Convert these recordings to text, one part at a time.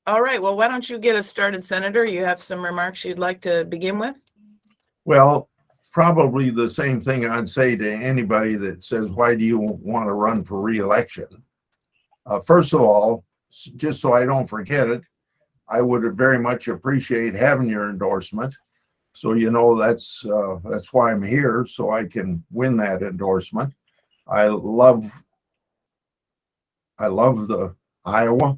All right, well, why don't you get us started, Senator? You have some remarks you'd like to begin with? Well, probably the same thing I'd say to anybody that says, why do you want to run for reelection? First of all, just so I don't forget it, I would very much appreciate having your endorsement. So that's why I'm here, so I can win that endorsement. I love the Iowa,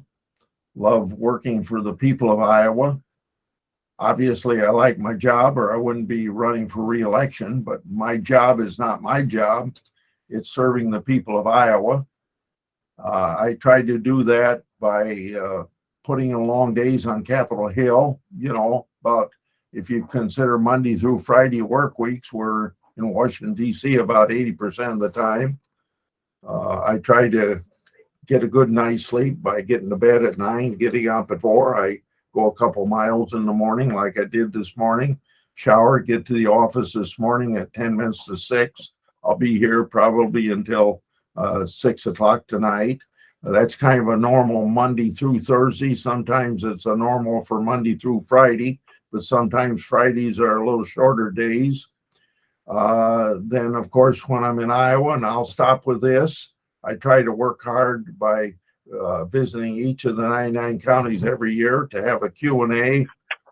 love working for the people of Iowa. Obviously, I like my job or I wouldn't be running for reelection, but my job is not my job. It's serving the people of Iowa. I tried to do that by putting in long days on Capitol Hill, about if you consider Monday through Friday work weeks, we're in Washington, D.C. about 80% of the time. I tried to get a good night's sleep by getting to bed at 9, getting up at 4. I go a couple miles in the morning like I did this morning, shower, get to the office this morning at 10 minutes to 6. I'll be here probably until 6 o'clock tonight. That's kind of a normal Monday through Thursday. Sometimes it's a normal for Monday through Friday, but sometimes Fridays are a little shorter days. Then, of course, when I'm in Iowa, and I'll stop with this, I try to work hard by visiting each of the 99 counties every year to have a Q&A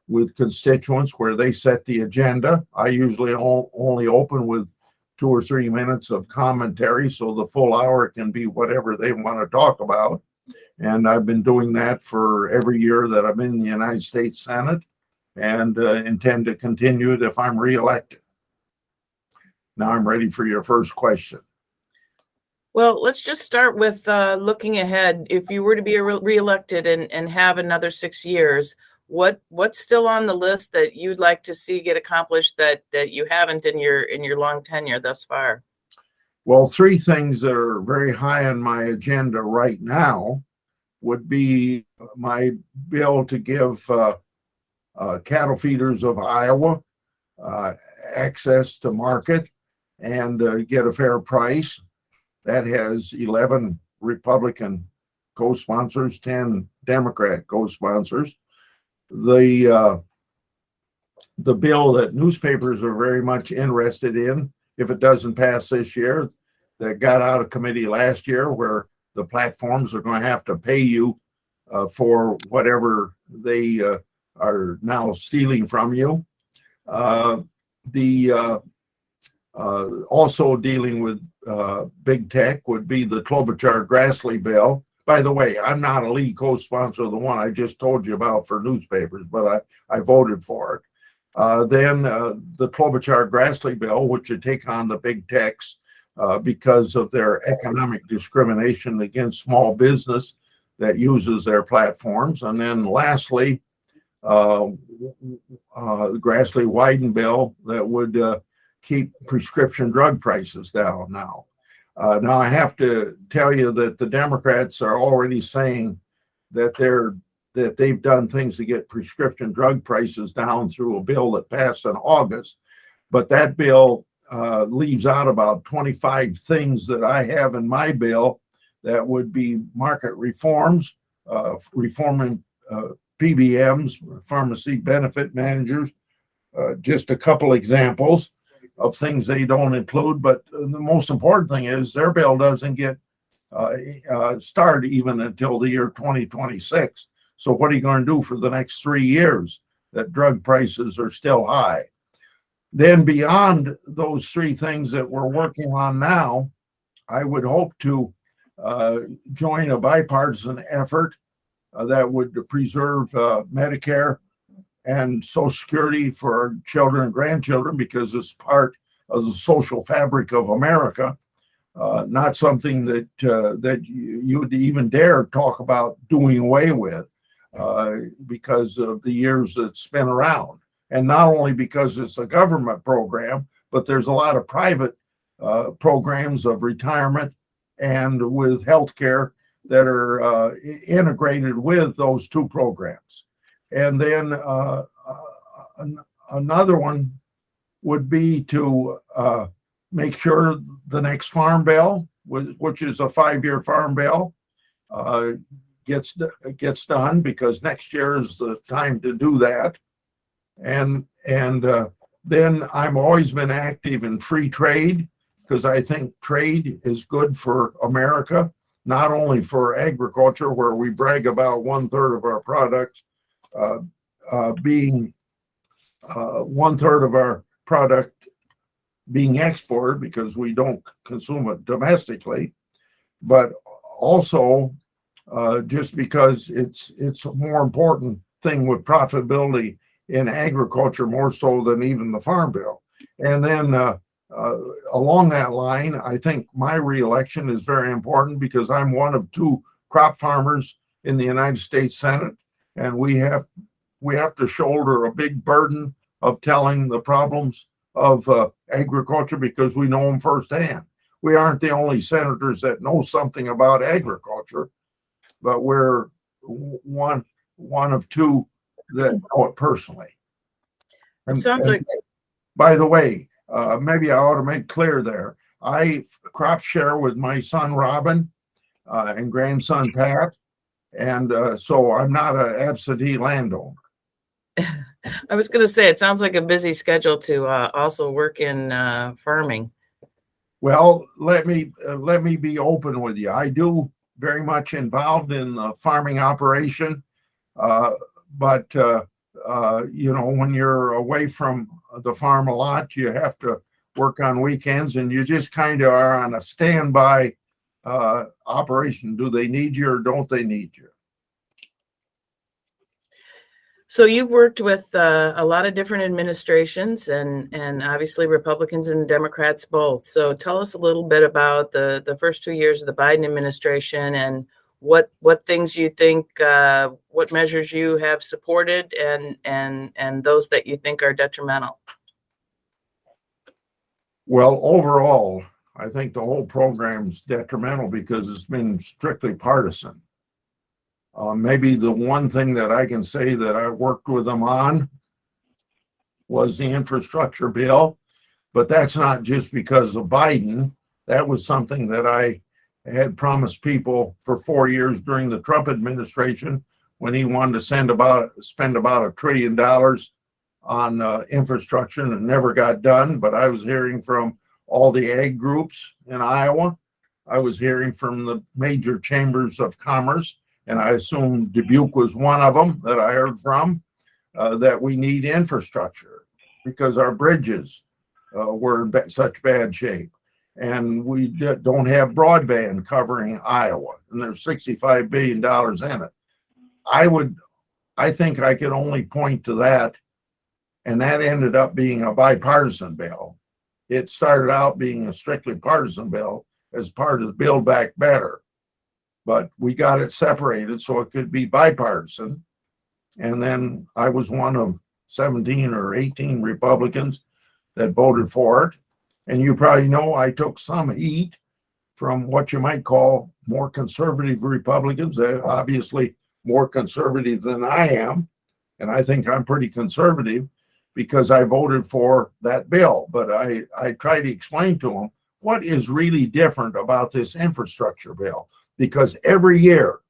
with constituents where they set the agenda. I usually only open with 2 or 3 minutes of commentary, so the full hour can be whatever they want to talk about. And I've been doing that for every year that I'm in the United States Senate, and intend to continue it if I'm reelected. Now I'm ready for your first question. Well, let's just start with looking ahead. If you were to be reelected and have another 6 years, what's still on the list that you'd like to see get accomplished that you haven't in your long tenure thus far? Well, 3 things that are very high on my agenda right now would be my bill to give cattle feeders of Iowa access to market and get a fair price. That has 11 Republican co-sponsors, 10 Democrat co-sponsors. The bill that newspapers are very much interested in, if it doesn't pass this year, that got out of committee last year, where the platforms are going to have to pay you for whatever they are now stealing from you. Also dealing with big tech would be the Chuck Grassley bill. By the way, I'm not a lead co-sponsor of the one I just told you about for newspapers, but I voted for it. Then the Chuck Grassley bill, which would take on the big techs because of their economic discrimination against small business that uses their platforms. And then lastly, Grassley-Wyden bill that would keep prescription drug prices down now. Now, I have to tell you that the Democrats are already saying that they've done things to get prescription drug prices down through a bill that passed in August, but that bill leaves out about 25 things that I have in my bill that would be market reforms, reforming PBMs, pharmacy benefit managers, just a couple examples of things they don't include. But the most important thing is their bill doesn't get started even until the year 2026. So what are you going to do for the next 3 years that drug prices are still high? Then beyond those 3 things that we're working on now, I would hope to join a bipartisan effort that would preserve Medicare and Social Security for our children and grandchildren, because it's part of the social fabric of America. Not something that you would even dare talk about doing away with because of the years it's been around. And not only because it's a government program, but there's a lot of private programs of retirement and with healthcare that are integrated with those 2 programs. And then another one would be to make sure the next farm bill, which is a 5-year farm bill, gets done, because next year is the time to do that. And then I've always been active in free trade, because I think trade is good for America, not only for agriculture, where we brag about 1/3 of our products being 1/3 of our product being exported, because we don't consume it domestically, but also just because it's a more important thing with profitability in agriculture, more so than even the Farm Bill. And then along that line, I think my reelection is very important, because I'm one of 2 crop farmers in the United States Senate, and we have to shoulder a big burden of telling the problems of agriculture, because we know them firsthand. We aren't the only senators that know something about agriculture, but we're one of 2 that know it personally. It sounds like, by the way, maybe I ought to make clear there, I crop share with my son Robin and grandson Pat, and so I'm not an absentee landowner. I was going to say, it sounds like a busy schedule to also work in farming. Well, let me be open with you. I do very much involved in the farming operation, but when you're away from the farm a lot, you have to work on weekends, and you just kind of are on a standby operation. Do they need you or don't they need you? So you've worked with a lot of different administrations, and obviously Republicans and Democrats both. So tell us a little bit about the first 2 years of the Biden administration, and what things you think, what measures you have supported, and those that you think are detrimental. Well, overall, I think the whole program's detrimental, because it's been strictly partisan. Maybe the one thing that I can say that I worked with them on was the infrastructure bill, but that's not just because of Biden. That was something that I had promised people for 4 years during the Trump administration, when he wanted to spend about $1 trillion on infrastructure, and it never got done. But I was hearing from all the ag groups in Iowa. I was hearing from the major chambers of commerce, and I assume Dubuque was one of them that I heard from, that we need infrastructure, because our bridges were in such bad shape, and we don't have broadband covering Iowa, and there's $65 billion in it. I think I could only point to that, and that ended up being a bipartisan bill. It started out being a strictly partisan bill as part of Build Back Better, but we got it separated so it could be bipartisan. And then I was one of 17 or 18 Republicans that voted for it. And you probably know I took some heat from what you might call more conservative Republicans. They're obviously more conservative than I am, and I think I'm pretty conservative because I voted for that bill. But I try to explain to them what is really different about this infrastructure bill. Because every year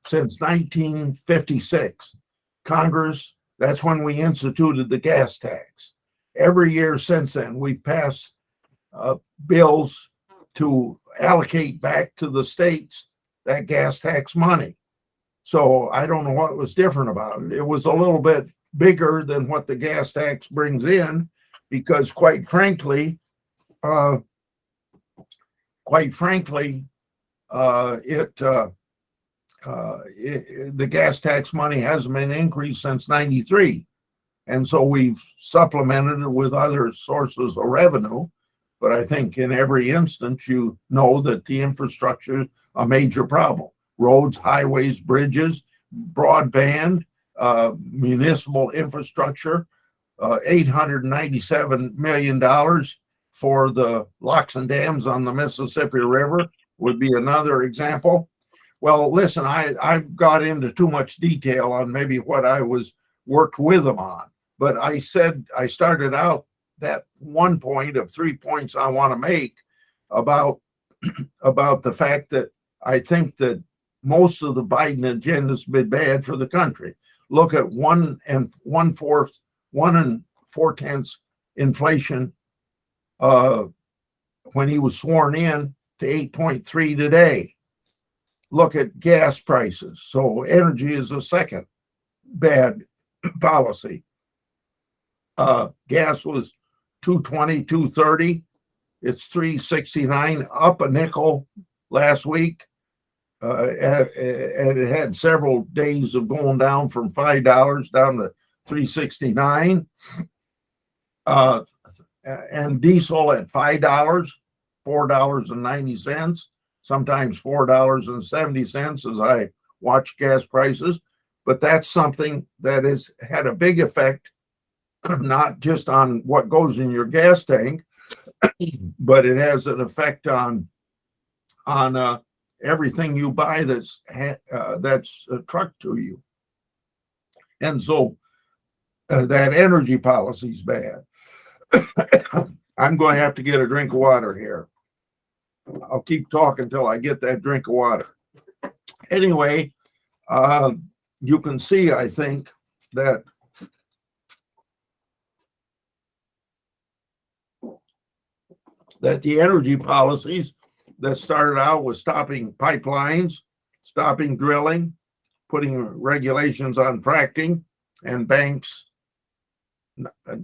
since 1956, Congress, that's when we instituted the gas tax. Every year since then, we've passed bills to allocate back to the states that gas tax money. So I don't know what was different about it. It was a little bit bigger than what the gas tax brings in, because quite frankly, the gas tax money hasn't been increased since '93, and so we've supplemented it with other sources of revenue. But I think in every instance, you know that the infrastructure is a major problem: roads, highways, bridges, broadband, municipal infrastructure. $897 million for the locks and dams on the Mississippi River would be another example. Well, listen, I got into too much detail on maybe what I worked with them on, but I said I started out that one point of 3 points I want to make about the fact that I think that most of the Biden agenda has been bad for the country. Look at 1.4 inflation when he was sworn in to 8.3 today. Look at gas prices. So energy is a second bad policy. Gas was $2.20, $2.30. It's $3.69, up a nickel last week. And it had several days of going down from $5 down to $3.69. And diesel at $5, $4.90, sometimes $4.70 as I watch gas prices. But that's something that has had a big effect, not just on what goes in your gas tank, but it has an effect on everything you buy that's trucked to you. And so that energy policy is bad. I'm going to have to get a drink of water here. I'll keep talking until I get that drink of water. Anyway, you can see, I think, that the energy policies that started out with stopping pipelines, stopping drilling, putting regulations on fracking, and banks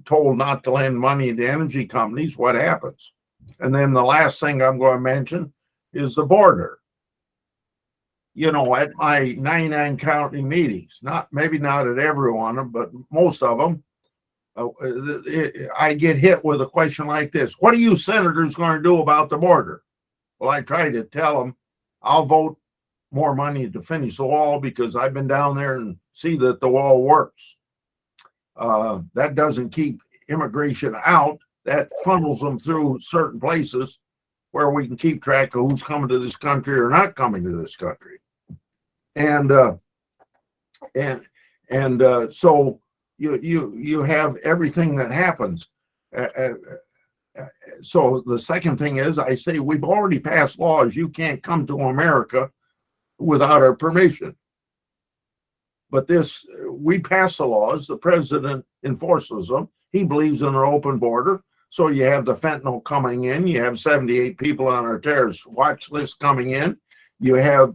told not to lend money to energy companies, what happens? And then the last thing I'm going to mention is the border. You know, at my 99 county meetings, maybe not at every one, but most of them, I get hit with a question like this: what are you senators going to do about the border? Well, I try to tell them I'll vote more money to finish the wall because I've been down there and see that the wall works. That doesn't keep immigration out. That funnels them through certain places where we can keep track of who's coming to this country or not coming to this country. And so you have everything that happens. So the second thing is, I say we've already passed laws. You can't come to America without our permission. But we pass the laws. The president enforces them. He believes in an open border. So you have the fentanyl coming in. You have 78 people on our terrorist watch list coming in. You have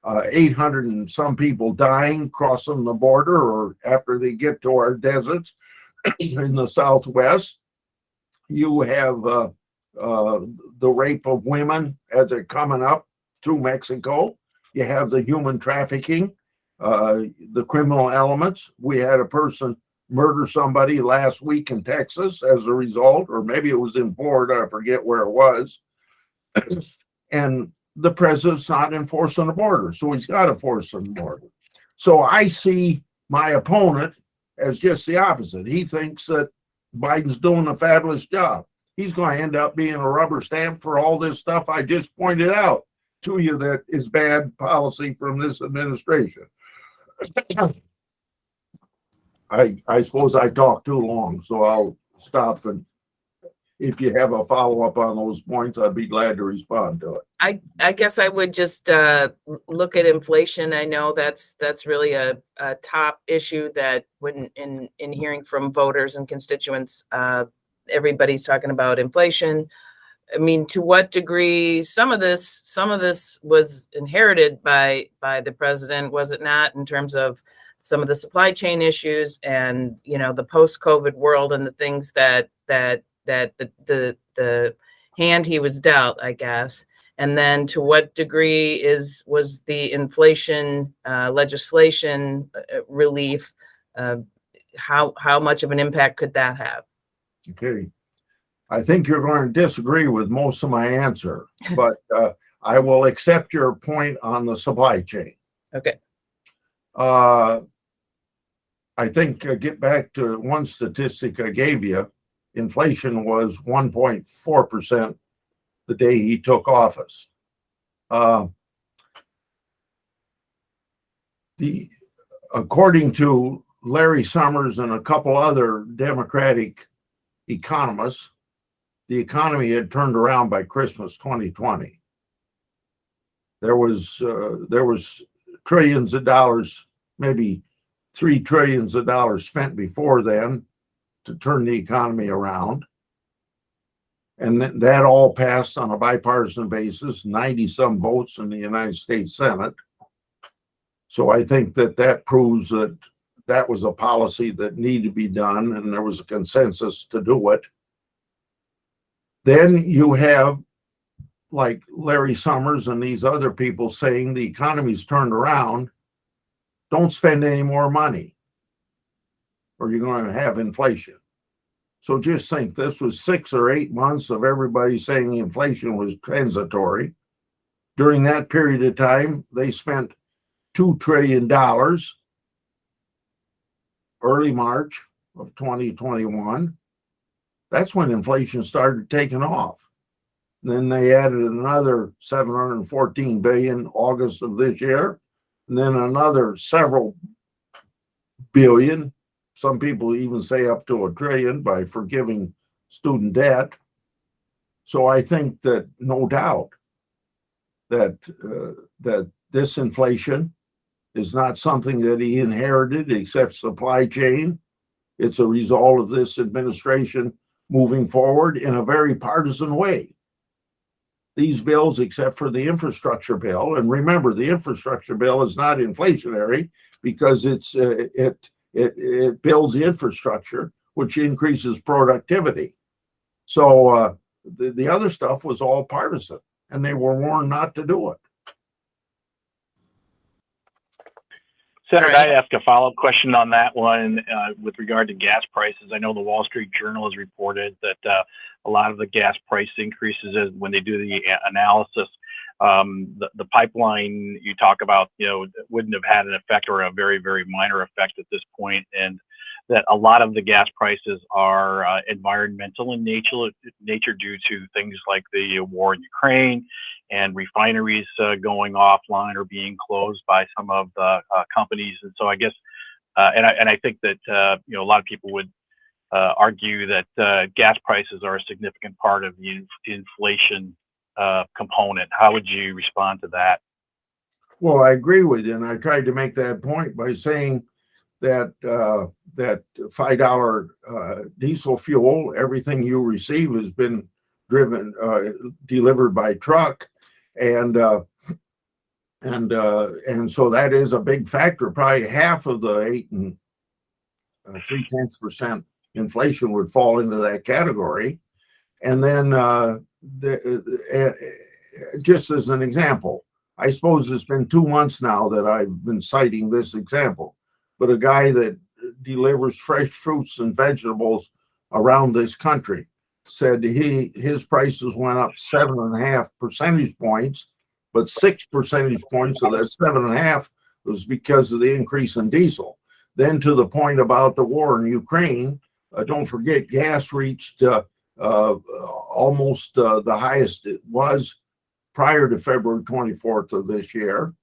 800 and some people dying crossing the border or after they get to our deserts in the Southwest. You have the rape of women as they're coming up through Mexico. You have the human trafficking, the criminal elements. We had a person murder somebody last week in Texas as a result, or maybe it was in Florida, I forget where it was. And the president's not enforcing the border, so he's got to force the border. So I see my opponent as just the opposite. He thinks that Biden's doing a fabulous job. He's going to end up being a rubber stamp for all this stuff I just pointed out to you that is bad policy from this administration. I suppose I talked too long, so I'll stop. And if you have a follow-up on those points, I'd be glad to respond to it. I guess I would just look at inflation. I know that's really a top issue that when in hearing from voters and constituents, everybody's talking about inflation. I mean, to what degree some of this was inherited by the president, was it not, in terms of some of the supply chain issues and, you know, the post-COVID world and the things that the hand he was dealt, I guess. And then to what degree was the inflation legislation relief, how much of an impact could that have? Okay. I think you're going to disagree with most of my answer, but I will accept your point on the supply chain. Okay. I think get back to one statistic I gave you. Inflation was 1.4% the day he took office. According to Larry Summers and a couple other Democratic economists, the economy had turned around by Christmas 2020. There was trillions of dollars, maybe $3 trillion spent before then to turn the economy around. And that all passed on a bipartisan basis, 90 some votes in the United States Senate. So I think that proves that that was a policy that needed to be done, and there was a consensus to do it. Then you have like Larry Summers and these other people saying the economy's turned around, don't spend any more money or you're going to have inflation. So just think, this was 6 or 8 months of everybody saying inflation was transitory. During that period of time, they spent $2 trillion early March of 2021. That's when inflation started taking off. Then they added another 714 billion August of this year, and then another several billion. Some people even say up to $1 trillion by forgiving student debt. So I think that no doubt that this inflation is not something that he inherited except supply chain. It's a result of this administration moving forward in a very partisan way. These bills, except for the infrastructure bill, and remember, the infrastructure bill is not inflationary because it builds the infrastructure, which increases productivity. So the other stuff was all partisan, and they were warned not to do it. Senator, I'd ask a follow-up question on that one with regard to gas prices. I know the Wall Street Journal has reported that a lot of the gas price increases, when they do the analysis, the pipeline you talk about, wouldn't have had an effect, or a very, very minor effect at this point, and that a lot of the gas prices are environmental in nature due to things like the war in Ukraine and refineries going offline or being closed by some of the companies. And so I guess, and I think that a lot of people would argue that gas prices are a significant part of the inflation component. How would you respond to that? Well, I agree with you, and I tried to make that point by saying that that $5 diesel fuel, everything you receive has been delivered by truck, and so that is a big factor. Probably half of the 8 3/10% inflation would fall into that category. And then just as an example, I suppose it's been 2 months now that I've been citing this example, but a guy that delivers fresh fruits and vegetables around this country said his prices went up 7.5 percentage points, but 6 percentage points of that 7.5 was because of the increase in diesel. Then to the point about the war in Ukraine, don't forget gas reached almost the highest it was prior to February 24th of this year.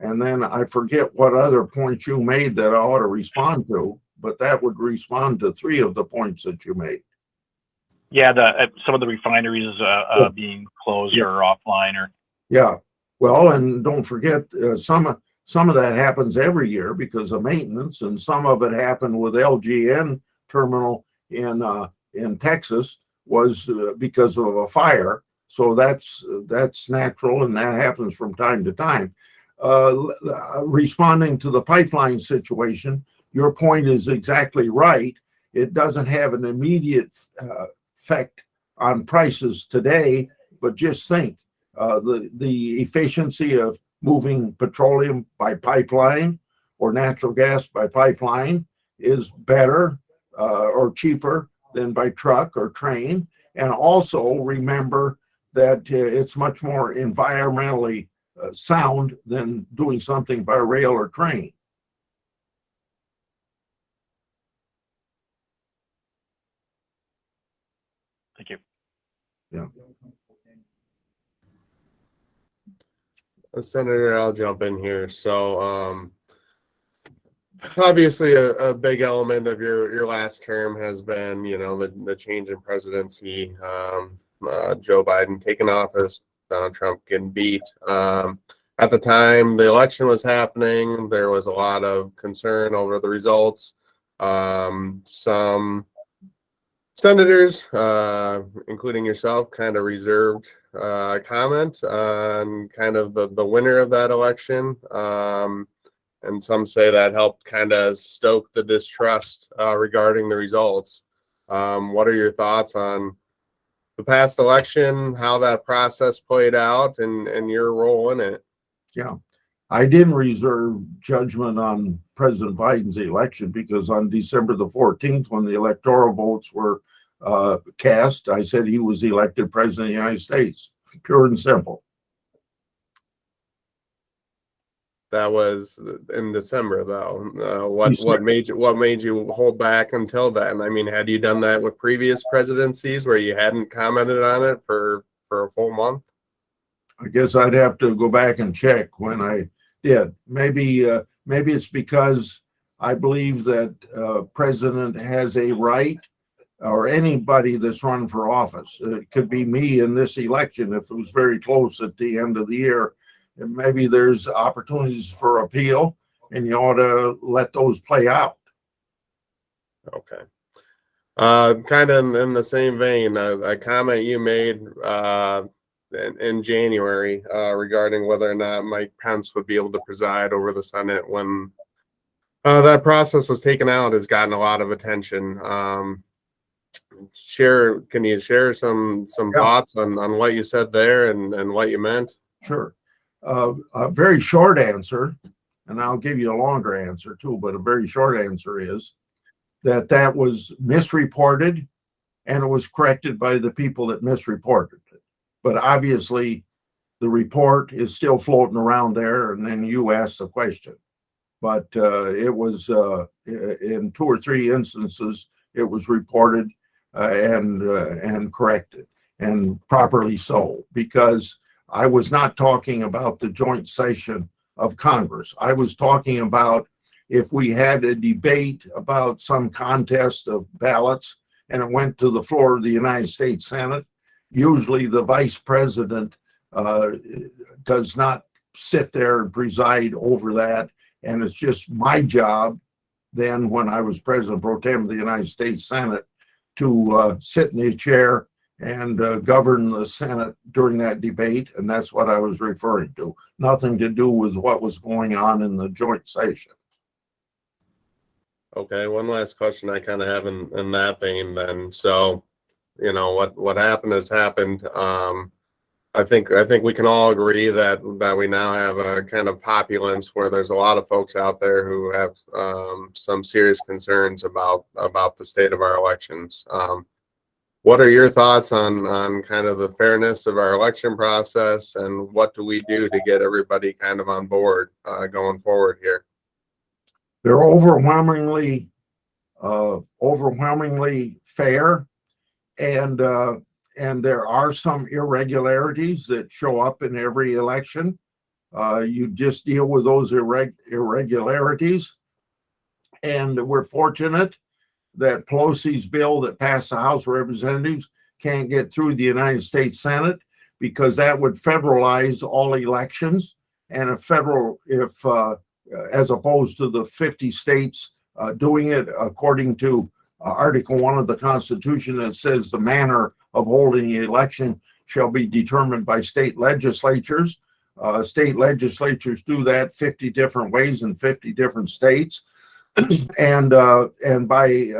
And then I forget what other points you made that I ought to respond to, but that would respond to 3 of the points that you made. Yeah, some of the refineries being closed or offline, or well, and don't forget some of that happens every year because of maintenance, and some of it happened with LGN terminal in Texas was because of a fire. So that's natural, and that happens from time to time. Responding to the pipeline situation, your point is exactly right. It doesn't have an immediate effect on prices today, but just think the efficiency of moving petroleum by pipeline or natural gas by pipeline is better or cheaper than by truck or train. And also remember that it's much more environmentally sound than doing something by rail or train. Thank you. Yeah. Senator, I'll jump in here. So obviously a big element of your last term has been, the change in presidency, Joe Biden taking office, Donald Trump getting beat. At the time the election was happening, there was a lot of concern over the results. Some senators, including yourself, kind of reserved comment on kind of the winner of that election. And some say that helped kind of stoke the distrust regarding the results. What are your thoughts on the past election, how that process played out, and your role in it? Yeah, I didn't reserve judgment on President Biden's election because on December the 14th, when the electoral votes were cast, I said he was elected president of the United States, pure and simple. That was in December, though. What made you hold back until then? I mean, had you done that with previous presidencies where you hadn't commented on it for a full month? I guess I'd have to go back and check when I did. Maybe it's because I believe that president has a right, or anybody that's run for office. It could be me in this election if it was very close at the end of the year. And maybe there's opportunities for appeal, and you ought to let those play out. Okay. Kind of in the same vein, a comment you made in January regarding whether or not Mike Pence would be able to preside over the Senate when that process was taken out has gotten a lot of attention. Can you share some thoughts on what you said there and what you meant? Sure. A very short answer, and I'll give you a longer answer too, but a very short answer is that was misreported, and it was corrected by the people that misreported it. But obviously, the report is still floating around there, and then you asked the question. But it was in 2 or 3 instances, it was reported and corrected, and properly so, because I was not talking about the joint session of Congress. I was talking about if we had a debate about some contest of ballots and it went to the floor of the United States Senate, usually the vice president does not sit there and preside over that. And it's just my job then, when I was president pro tem of the United States Senate, to sit in the chair and govern the Senate during that debate. And that's what I was referring to. Nothing to do with what was going on in the joint session. Okay, one last question I kind of have in that vein then. So, you know, what happened has happened. I think we can all agree that we now have a kind of populace where there's a lot of folks out there who have some serious concerns about the state of our elections. What are your thoughts on kind of the fairness of our election process, and what do we do to get everybody kind of on board going forward here? They're overwhelmingly fair, and there are some irregularities that show up in every election. You just deal with those irregularities, and we're fortunate that Pelosi's bill that passed the House of Representatives can't get through the United States Senate, because that would federalize all elections, and if as opposed to the 50 states doing it according to Article 1 of the Constitution, that says the manner of holding the election shall be determined by state legislatures. State legislatures do that 50 different ways in 50 different states. And by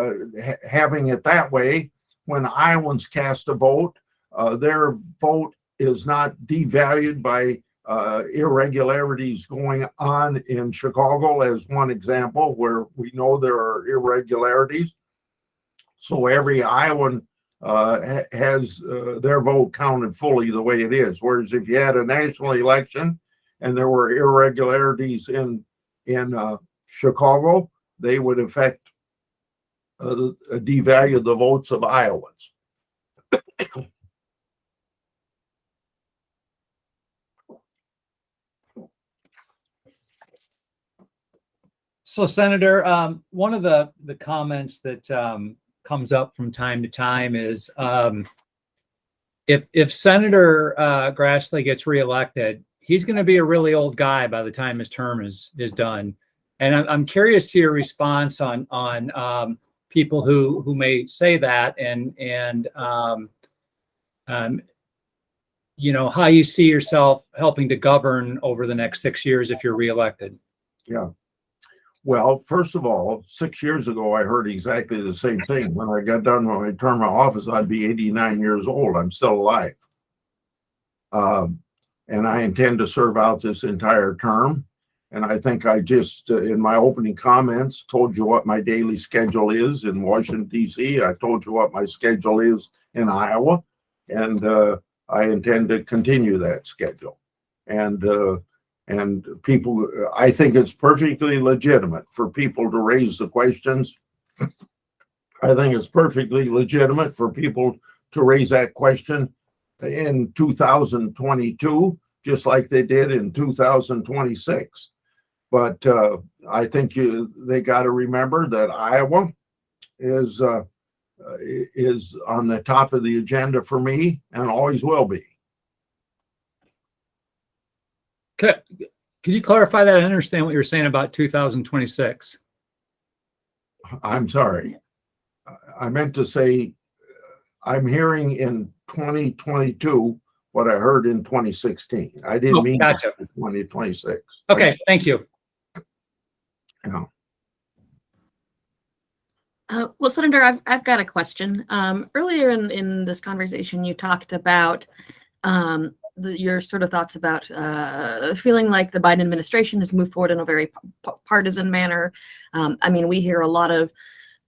having it that way, when Iowans cast a vote, their vote is not devalued by irregularities going on in Chicago, as one example, where we know there are irregularities. So every Iowan has their vote counted fully the way it is. Whereas if you had a national election and there were irregularities in Chicago, they would affect devalue the votes of Iowans. So, Senator, one of the comments that comes up from time to time is if Senator Grassley gets reelected, he's going to be a really old guy by the time his term is done. And I'm curious to your response on people who may say that, and you know, how you see yourself helping to govern over the next 6 years if you're reelected. Yeah. Well, first of all, 6 years ago, I heard exactly the same thing. When I got done with my term of office, I'd be 89 years old. I'm still alive. And I intend to serve out this entire term. And I think I just, in my opening comments, told you what my daily schedule is in Washington, D.C. I told you what my schedule is in Iowa. And I intend to continue that schedule. And people, I think it's perfectly legitimate for people to raise the questions. I think it's perfectly legitimate for people to raise that question in 2022, just like they did in 2026. But I think they got to remember that Iowa is on the top of the agenda for me and always will be. Can you clarify that? I understand what you're saying about 2026. I'm sorry. I meant to say I'm hearing in 2022 what I heard in 2016. I didn't mean gotcha. 2026. Okay, thank you. Yeah. Well, Senator, I've got a question. Earlier in this conversation, you talked about your sort of thoughts about feeling like the Biden administration has moved forward in a very partisan manner. I mean, we hear a lot of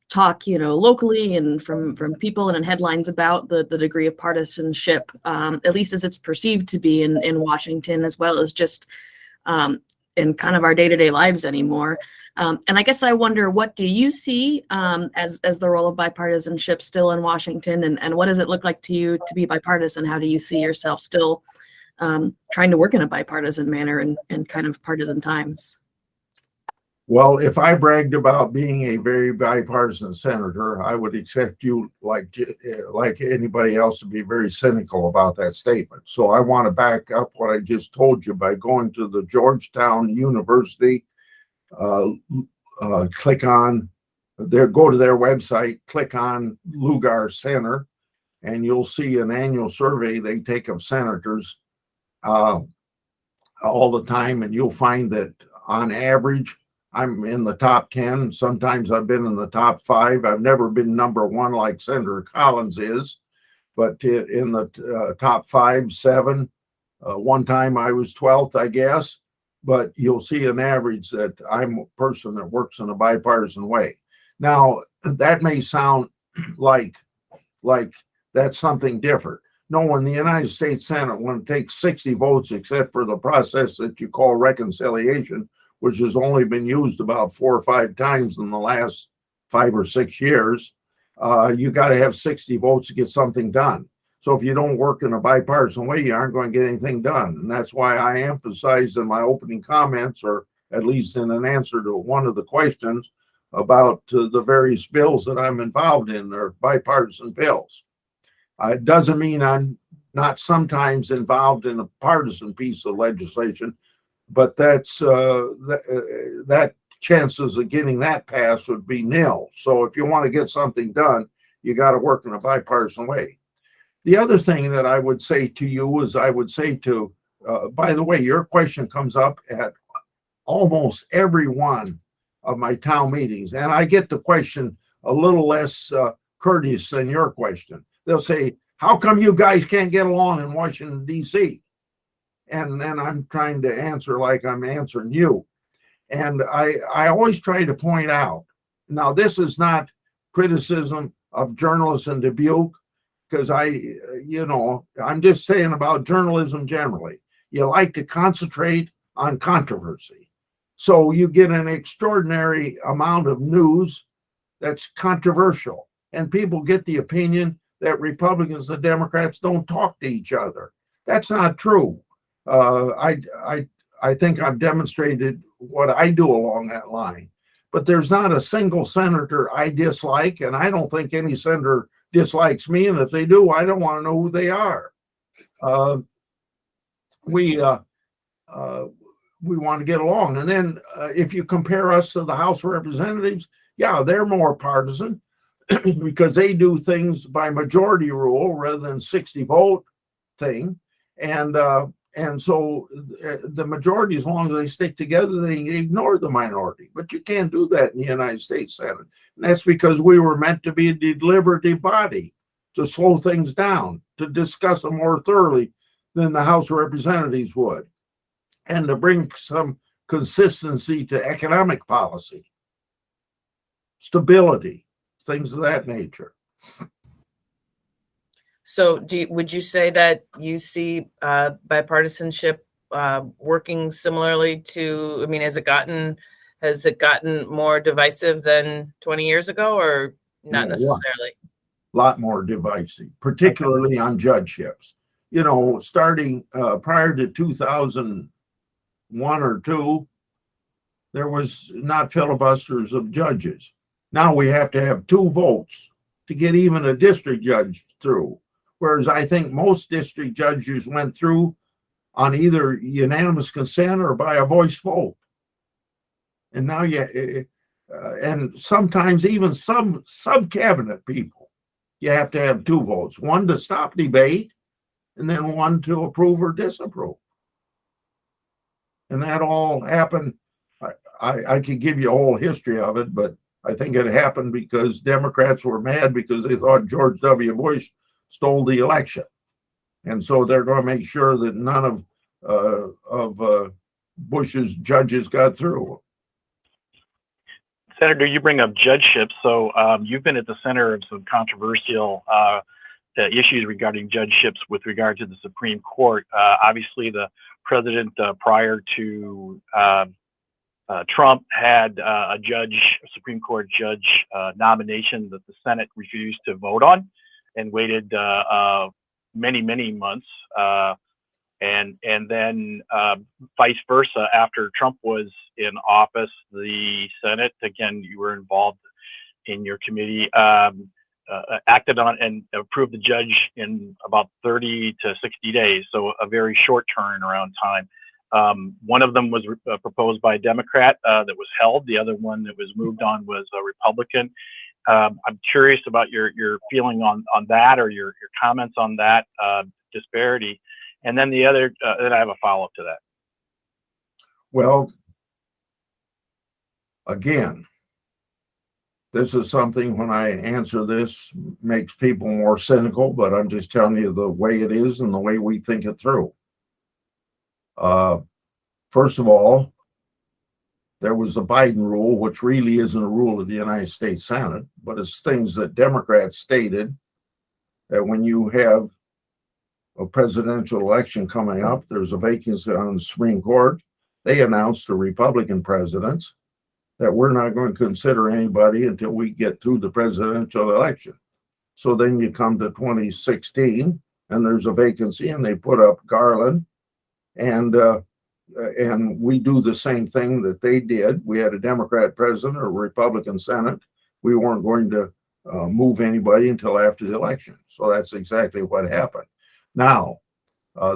talk, you know, locally and from people and in headlines about the degree of partisanship, at least as it's perceived to be in Washington, as well as just in kind of our day-to-day lives anymore. And I guess I wonder, what do you see as the role of bipartisanship still in Washington, and what does it look like to you to be bipartisan? How do you see yourself still trying to work in a bipartisan manner in kind of partisan times? Well, if I bragged about being a very bipartisan senator, I would expect you, like anybody else, to be very cynical about that statement. So I want to back up what I just told you by going to the Georgetown University. Click on there, go to their website, click on Lugar Center, and you'll see an annual survey they take of senators all the time. And you'll find that on average, I'm in the top 10. Sometimes I've been in the top 5. I've never been number 1 like Senator Collins is, but in the top 5, 7. One time I was 12th, I guess. But you'll see an average that I'm a person that works in a bipartisan way. Now, that may sound like that's something different. No, in the United States Senate, when it takes 60 votes, except for the process that you call reconciliation, which has only been used about 4 or 5 times in the last 5 or 6 years, you got to have 60 votes to get something done. So if you don't work in a bipartisan way, you aren't going to get anything done. And that's why I emphasized in my opening comments, or at least in an answer to one of the questions about the various bills that I'm involved in, they're bipartisan bills. It doesn't mean I'm not sometimes involved in a partisan piece of legislation, but that's that chances of getting that passed would be nil. So if you want to get something done, you got to work in a bipartisan way. The other thing that I would say to you is I would say to, by the way, your question comes up at almost every one of my town meetings. And I get the question a little less courteous than your question. They'll say, how come you guys can't get along in Washington, D.C.? And then I'm trying to answer like I'm answering you. And I always try to point out, now this is not criticism of journalists in Dubuque, because I'm just saying about journalism generally. You like to concentrate on controversy. So you get an extraordinary amount of news that's controversial. And people get the opinion that Republicans and Democrats don't talk to each other. That's not true. I think I've demonstrated what I do along that line. But there's not a single senator I dislike, and I don't think any senator dislikes me, and if they do, I don't want to know who they are. We want to get along. And then if you compare us to the House of Representatives, yeah, they're more partisan because they do things by majority rule rather than 60 vote thing. And so the majority, as long as they stick together, they ignore the minority. But you can't do that in the United States Senate. And that's because we were meant to be a deliberative body, to slow things down, to discuss them more thoroughly than the House of Representatives would, and to bring some consistency to economic policy, stability, things of that nature. So would you say that you see bipartisanship working similarly to, I mean, has it gotten more divisive than 20 years ago, or not necessarily? A lot more divisive, particularly on judgeships. You know, starting prior to 2001 or 2, there was not filibusters of judges. Now we have to have 2 votes to get even a district judge through. Whereas I think most district judges went through on either unanimous consent or by a voice vote. And now and sometimes even some sub-cabinet people, you have to have 2 votes, one to stop debate and then one to approve or disapprove. And that all happened. I could give you a whole history of it, but I think it happened because Democrats were mad because they thought George W. Bush stole the election. And so they're going to make sure that none of Bush's judges got through. Senator, you bring up judgeships. So you've been at the center of some controversial issues regarding judgeships with regard to the Supreme Court. Obviously, the president prior to Trump had a Supreme Court judge nomination that the Senate refused to vote on and waited many months. And then vice versa, after Trump was in office, the Senate, again, you were involved in your committee, acted on and approved the judge in about 30 to 60 days. So a very short turnaround time. One of them was proposed by a Democrat that was held. The other one that was moved on was a Republican. I'm curious about your feeling on that, or your comments on that disparity. And then the other, then I have a follow-up to that. Well, again, this is something, when I answer this, makes people more cynical, but I'm just telling you the way it is and the way we think it through. First of all, there was the Biden rule, which really isn't a rule of the United States Senate, but it's things that Democrats stated, that when you have a presidential election coming up, there's a vacancy on the Supreme Court. They announced to Republican presidents that we're not going to consider anybody until we get through the presidential election. So then you come to 2016 and there's a vacancy and they put up Garland, and we do the same thing that they did. We had a Democrat president or a Republican Senate. We weren't going to move anybody until after the election. So that's exactly what happened. Now,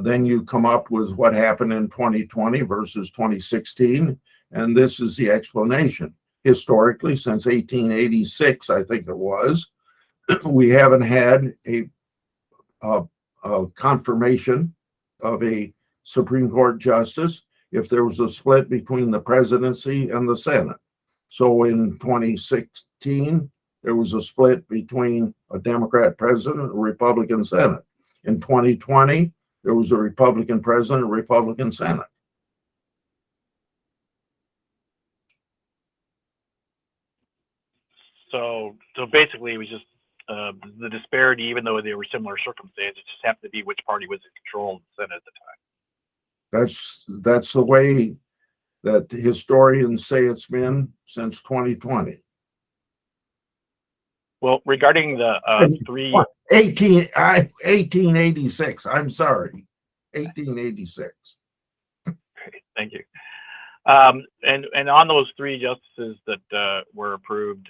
then you come up with what happened in 2020 versus 2016, and this is the explanation. Historically, since 1886, I think it was, we haven't had a confirmation of a Supreme Court justice if there was a split between the presidency and the Senate. So in 2016, there was a split between a Democrat president and a Republican Senate. In 2020, there was a Republican president and a Republican Senate. So basically, it was just the disparity, even though they were similar circumstances, just happened to be which party was in control of the Senate at the time. That's the way that historians say it's been since 2020. Well, regarding the 1886. I'm sorry, 1886. Thank you. And on those 3 justices that were approved,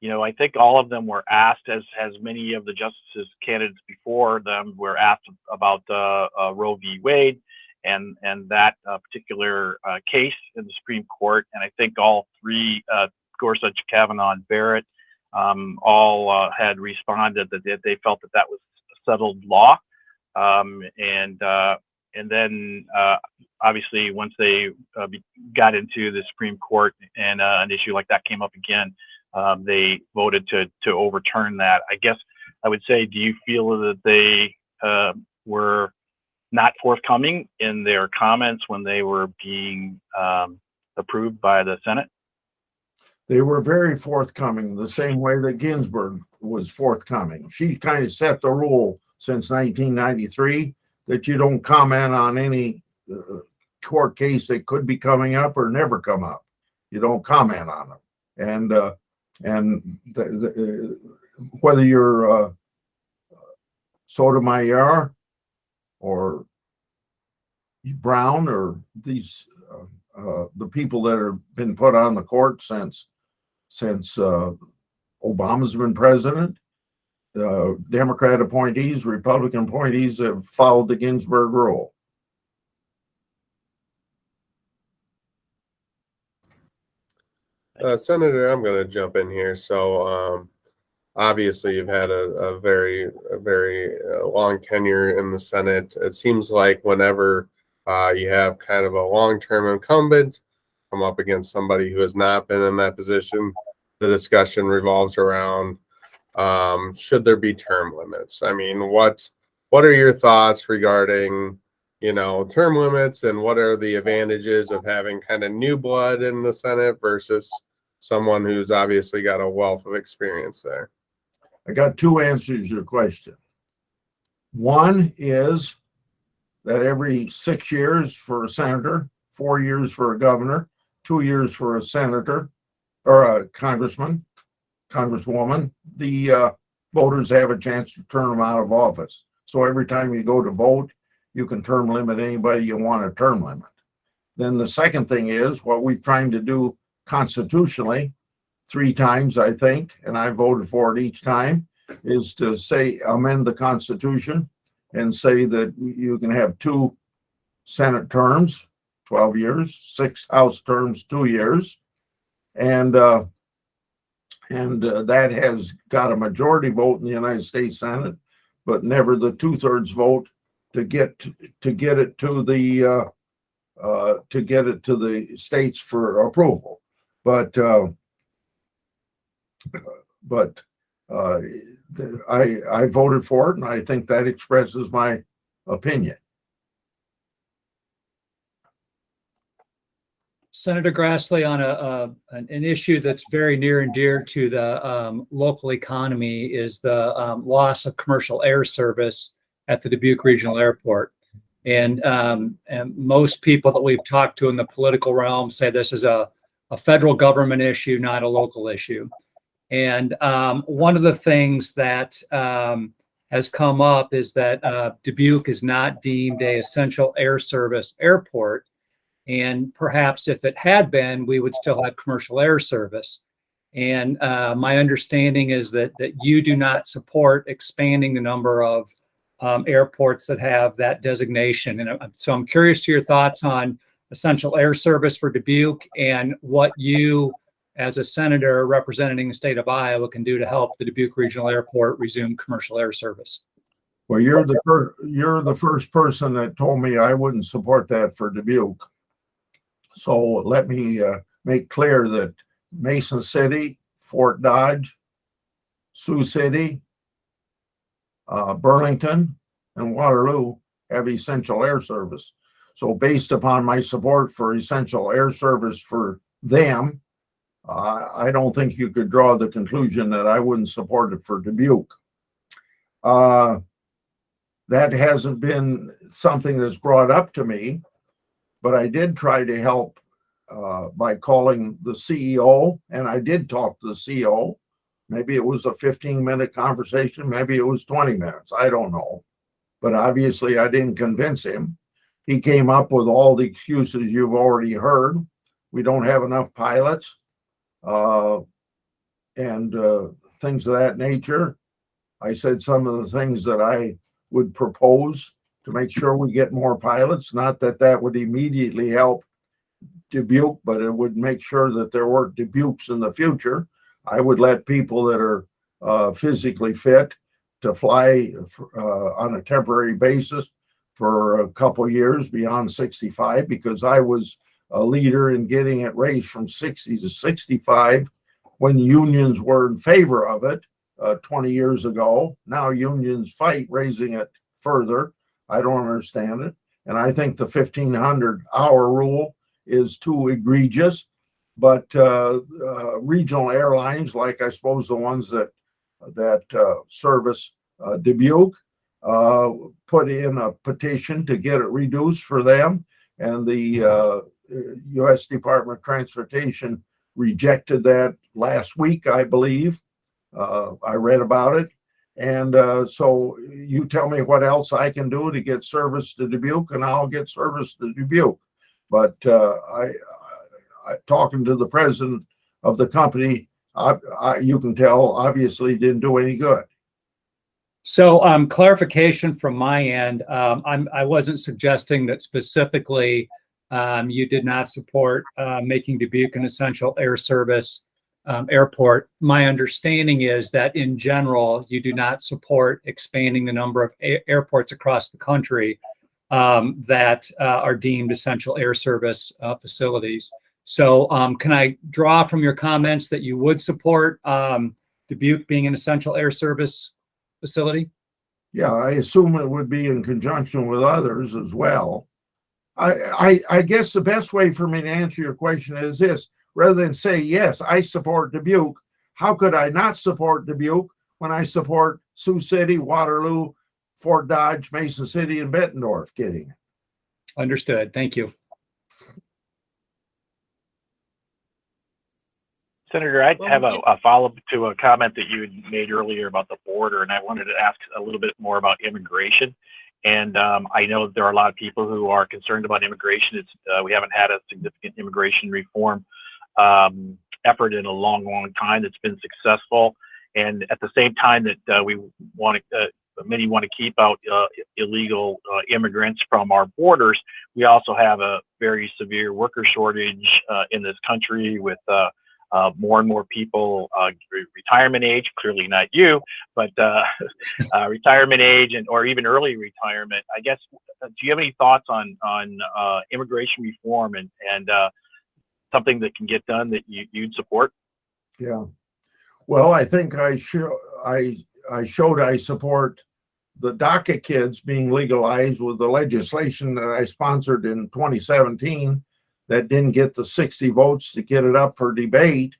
I think all of them were asked, as many of the justices candidates before them were asked about Roe v. Wade and that particular case in the Supreme Court. And I think all three, Gorsuch, Kavanaugh, and Barrett, all had responded that they felt that was a settled law. And then obviously once they got into the Supreme Court and an issue like that came up again, they voted to overturn that. I guess I would say, do you feel that they were not forthcoming in their comments when they were being approved by the Senate? They were very forthcoming, the same way that Ginsburg was forthcoming. She kind of set the rule since 1993 that you don't comment on any court case that could be coming up or never come up. You don't comment on them. And whether you're Sotomayor or Brown or these the people that have been put on the court since Obama's been president, Democrat appointees, Republican appointees have followed the Ginsburg rule. Senator, I'm going to jump in here. So obviously you've had a very long tenure in the Senate. It seems like whenever you have kind of a long-term incumbent come up against somebody who has not been in that position, the discussion revolves around should there be term limits? I mean, what are your thoughts regarding term limits, and what are the advantages of having kind of new blood in the Senate versus someone who's obviously got a wealth of experience there? I got two answers to your question. One is that every 6 years for a senator, 4 years for a governor, 2 years for a senator or a congressman, congresswoman, the voters have a chance to turn them out of office. So every time you go to vote, you can term limit anybody you want to term limit. Then the second thing is what we've tried to do constitutionally 3 times, I think, and I voted for it each time, is to say amend the Constitution and say that you can have 2 Senate terms, 12 years, 6 House terms, 2 years, and that has got a majority vote in the United States Senate, but never the 2/3 vote to get it to the states for approval. But I voted for it, and I think that expresses my opinion. Senator Grassley, on an issue that's very near and dear to the local economy is the loss of commercial air service at the Dubuque Regional Airport. And most people that we've talked to in the political realm say this is a federal government issue, not a local issue. And one of the things that has come up is that Dubuque is not deemed an essential air service airport. And perhaps if it had been, we would still have commercial air service. And my understanding is that you do not support expanding the number of airports that have that designation. And so I'm curious to your thoughts on essential air service for Dubuque and what you, as a senator representing the state of Iowa, can do to help the Dubuque Regional Airport resume commercial air service. Well, you're the first person that told me I wouldn't support that for Dubuque. So let me make clear that Mason City, Fort Dodge, Sioux City, Burlington, and Waterloo have essential air service. So based upon my support for essential air service for them, I don't think you could draw the conclusion that I wouldn't support it for Dubuque. That hasn't been something that's brought up to me, but I did try to help by calling the CEO, and I did talk to the CEO. Maybe it was a 15-minute conversation, maybe it was 20 minutes, I don't know. But obviously I didn't convince him. He came up with all the excuses you've already heard. We don't have enough pilots. and things of that nature. I said some of the things that I would propose to make sure we get more pilots. Not that that would immediately help Dubuque, but it would make sure that there weren't Dubuques in the future. I would let people that are physically fit to fly on a temporary basis for a couple years beyond 65, because I was a leader in getting it raised from 60 to 65 when unions were in favor of it 20 years ago. Now unions fight raising it further. I don't understand it. And I think the 1,500-hour rule is too egregious. But regional airlines, like I suppose the ones that service Dubuque, put in a petition to get it reduced for them, and the U.S. Department of Transportation rejected that last week, I believe. I read about it. And so you tell me what else I can do to get service to Dubuque, and I'll get service to Dubuque. But talking to the president of the company, you can tell obviously didn't do any good. So clarification from my end, I wasn't suggesting that specifically you did not support making Dubuque an essential air service airport. My understanding is that in general, you do not support expanding the number of airports across the country that are deemed essential air service facilities. So can I draw from your comments that you would support Dubuque being an essential air service facility? Yeah, I assume it would be in conjunction with others as well. I guess the best way for me to answer your question is this: rather than say, yes, I support Dubuque, how could I not support Dubuque when I support Sioux City, Waterloo, Fort Dodge, Mason City, and Bettendorf getting it? Understood. Thank you. Senator, I have a follow-up to a comment that you made earlier about the border, and I wanted to ask a little bit more about immigration. And I know there are a lot of people who are concerned about immigration. We haven't had a significant immigration reform effort in a long, long time that's been successful. And at the same time that we want to, many want to keep out illegal immigrants from our borders, we also have a very severe worker shortage in this country with more and more people retirement age, clearly not you, but retirement age or even early retirement. I guess, do you have any thoughts on immigration reform and something that can get done that you'd support? Yeah. Well, I think I showed I support the DACA kids being legalized with the legislation that I sponsored in 2017 that didn't get the 60 votes to get it up for debate.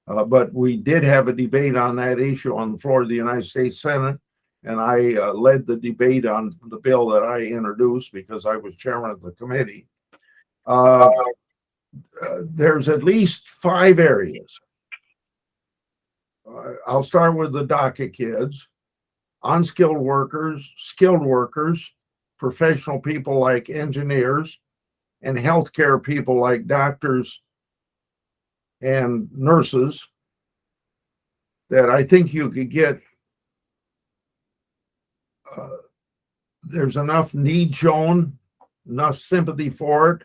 But we did have a debate on that issue on the floor of the United States Senate. And I led the debate on the bill that I introduced because I was chairman of the committee. There's at least 5 areas. I'll start with the DACA kids, unskilled workers, skilled workers, professional people like engineers, and healthcare people like doctors and nurses that I think you could get. There's enough need shown, enough sympathy for it.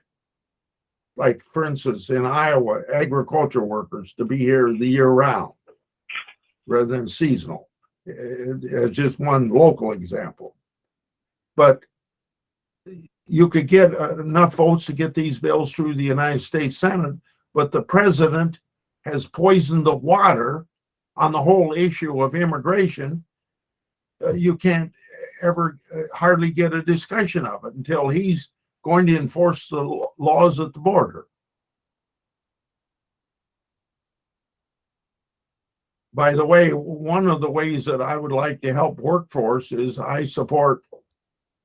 Like, for instance, in Iowa, agriculture workers to be here the year round rather than seasonal. It's just one local example. But you could get enough votes to get these bills through the United States Senate, but the president has poisoned the water on the whole issue of immigration. You can't ever hardly get a discussion of it until he's going to enforce the laws at the border. By the way, one of the ways that I would like to help workforce is I support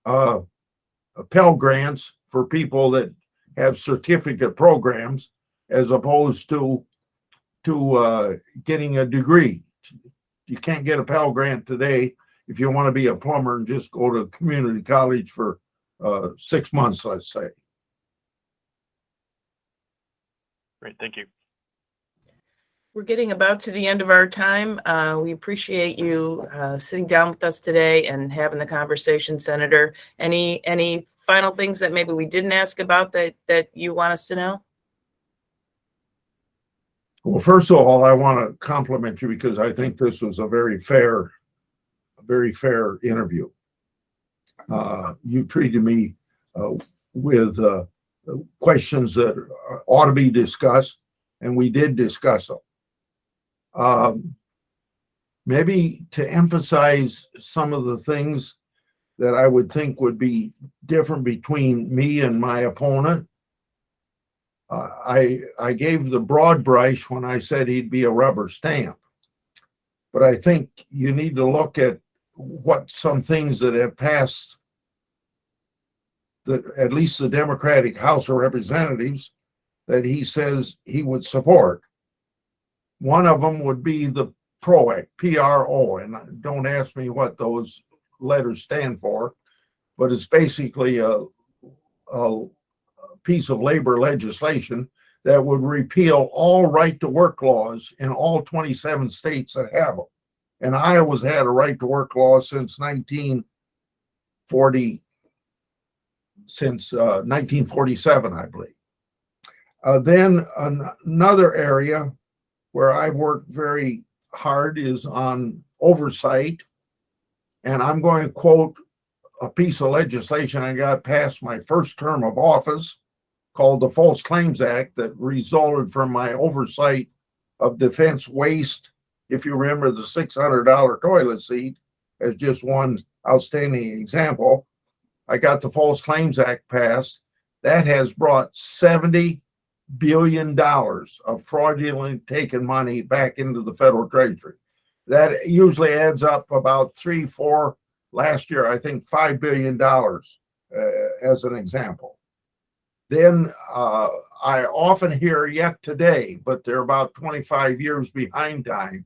Pell Grants for people that have certificate programs as opposed to getting a degree. You can't get a Pell Grant today if you want to be a plumber and just go to community college for 6 months, let's say. Great, thank you. We're getting about to the end of our time. We appreciate you sitting down with us today and having the conversation, Senator. Any final things that maybe we didn't ask about that you want us to know? Well, first of all, I want to compliment you because I think this was a very fair interview. You treated me with questions that ought to be discussed, and we did discuss them. Maybe to emphasize some of the things that I would think would be different between me and my opponent. I gave the broad brush when I said he'd be a rubber stamp, but I think you need to look at what some things that have passed that at least the Democratic House of Representatives that he says he would support. One of them would be the PRO, P-R-O, and don't ask me what those letters stand for, but it's basically a piece of labor legislation that would repeal all right to work laws in all 27 states that have them. And Iowa's had a right to work law since 1947, I believe. Then another area where I've worked very hard is on oversight. And I'm going to quote a piece of legislation I got passed my first term of office called the False Claims Act that resulted from my oversight of defense waste. If you remember the $600 toilet seat as just one outstanding example, I got the False Claims Act passed. That has brought $70 billion of fraudulently taken money back into the federal treasury. That usually adds up about 3-4, last year, I think $5 billion as an example. Then I often hear yet today, but they're about 25 years behind time,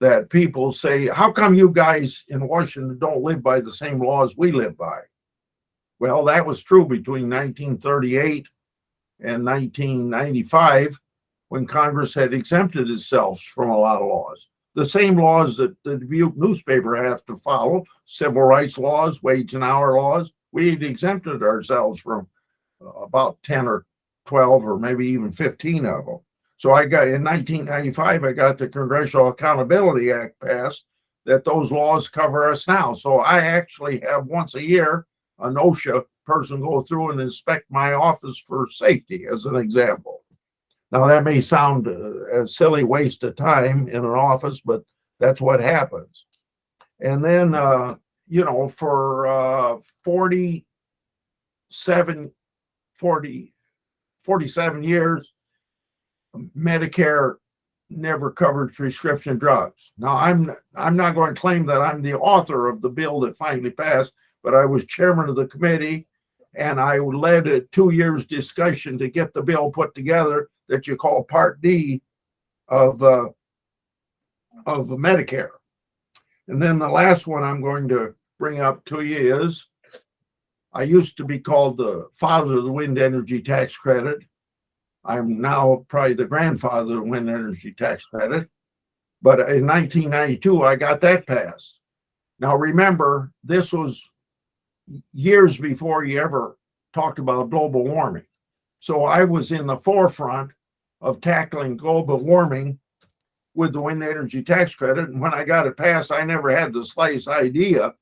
that people say, how come you guys in Washington don't live by the same laws we live by? Well, that was true between 1938 and 1995 when Congress had exempted itself from a lot of laws. The same laws that the Dubuque newspaper have to follow, civil rights laws, wage and hour laws, we had exempted ourselves from about 10 or 12 or maybe even 15 of them. So I got in 1995, I got the Congressional Accountability Act passed that those laws cover us now. So I actually have once a year an OSHA person go through and inspect my office for safety, as an example. Now that may sound a silly waste of time in an office, but that's what happens. And then, for 47 years, Medicare never covered prescription drugs. Now, I'm not going to claim that I'm the author of the bill that finally passed, but I was chairman of the committee, and I led a 2 years discussion to get the bill put together that you call Part D of Medicare. And then the last one I'm going to bring up to you is, I used to be called the father of the wind energy tax credit. I'm now probably the grandfather of the wind energy tax credit. But in 1992, I got that passed. Now, remember, this was years before you ever talked about global warming. So I was in the forefront of tackling global warming with the wind energy tax credit. And when I got it passed, I never had the slightest idea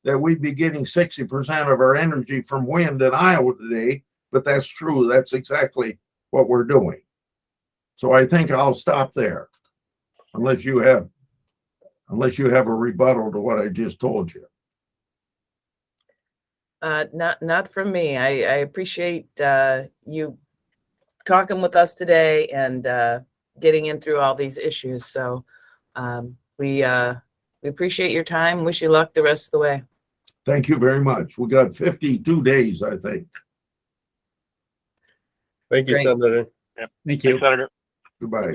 that we'd be getting 60% of our energy from wind in Iowa today. But that's true. That's exactly what we're doing. So I think I'll stop there, unless you have a rebuttal to what I just told you. Not from me. I appreciate you talking with us today and getting in through all these issues. So we appreciate your time. Wish you luck the rest of the way. Thank you very much. We got 52 days, I think. Thank you, Great. Senator. Thank you. Thanks, Senator. Goodbye.